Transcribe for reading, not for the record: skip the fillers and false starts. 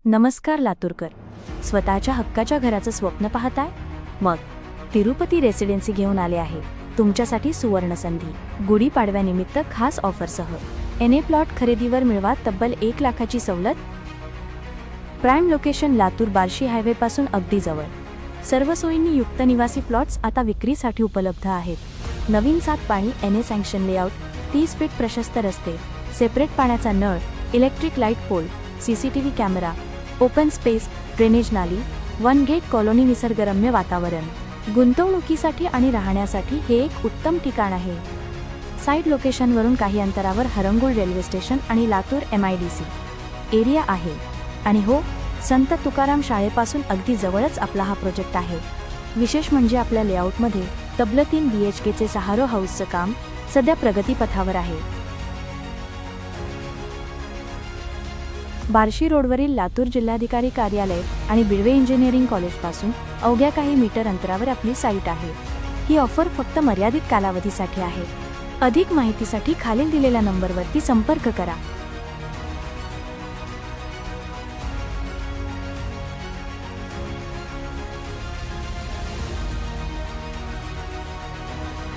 नमस्कार लातूरकर, स्वतःच्या हक्काच्या घराचं स्वप्न पाहताय? मग तिरुपती रेसिडेन्सी घेऊन आले आहे तुमच्यासाठी सुवर्ण संधी. गुढीपाडव्यानिमित्त खास ऑफरसह एनए प्लॉट खरेदीवर मिळवा तब्बल 1 लाखाची सवलत. Prime location Latur Barshi highway पासून अगदी जवळ. सर्व सोयींनी युक्त निवासी प्लॉट्स आता विक्रीसाठी उपलब्ध आहेत. नवीन 7 पाणी एनए सँक्शन लेआउट, 30 फीट प्रशस्त रस्ते, सेपरेट पाण्याचा नळ, electric light pole, CCTV camera, open space, drainage नाली, 1 गेट कॉलनी, निसर्गरम्य वातावरण. गुंतवणुकीसाठी आणि राहण्यासाठी हे एक उत्तम ठिकाण आहे. साईड लोकेशनवरून काही अंतरावर हरंगुळ रेल्वे स्टेशन आणि लातूर MIDC एरिया आहे. आणि हो, संत तुकाराम शाळेपासून अगदी जवळच आपला हा प्रोजेक्ट आहे. विशेष म्हणजे आपल्या लेआउटमध्ये तब्बल 3 BHKचे 6 रो हाऊसचं काम सध्या प्रगतीपथावर आहे. बार्शी रोडवरील लातूर जिल्हाधिकारी कार्यालय आणि बिळवे इंजिनिअरिंग कॉलेजपासून अवघ्या काही मीटर अंतरावर आपली साईट आहे. ही ऑफर फक्त मर्यादित कालावधीसाठी आहे. अधिक माहितीसाठी खालील दिलेल्या नंबरवरती संपर्क करा.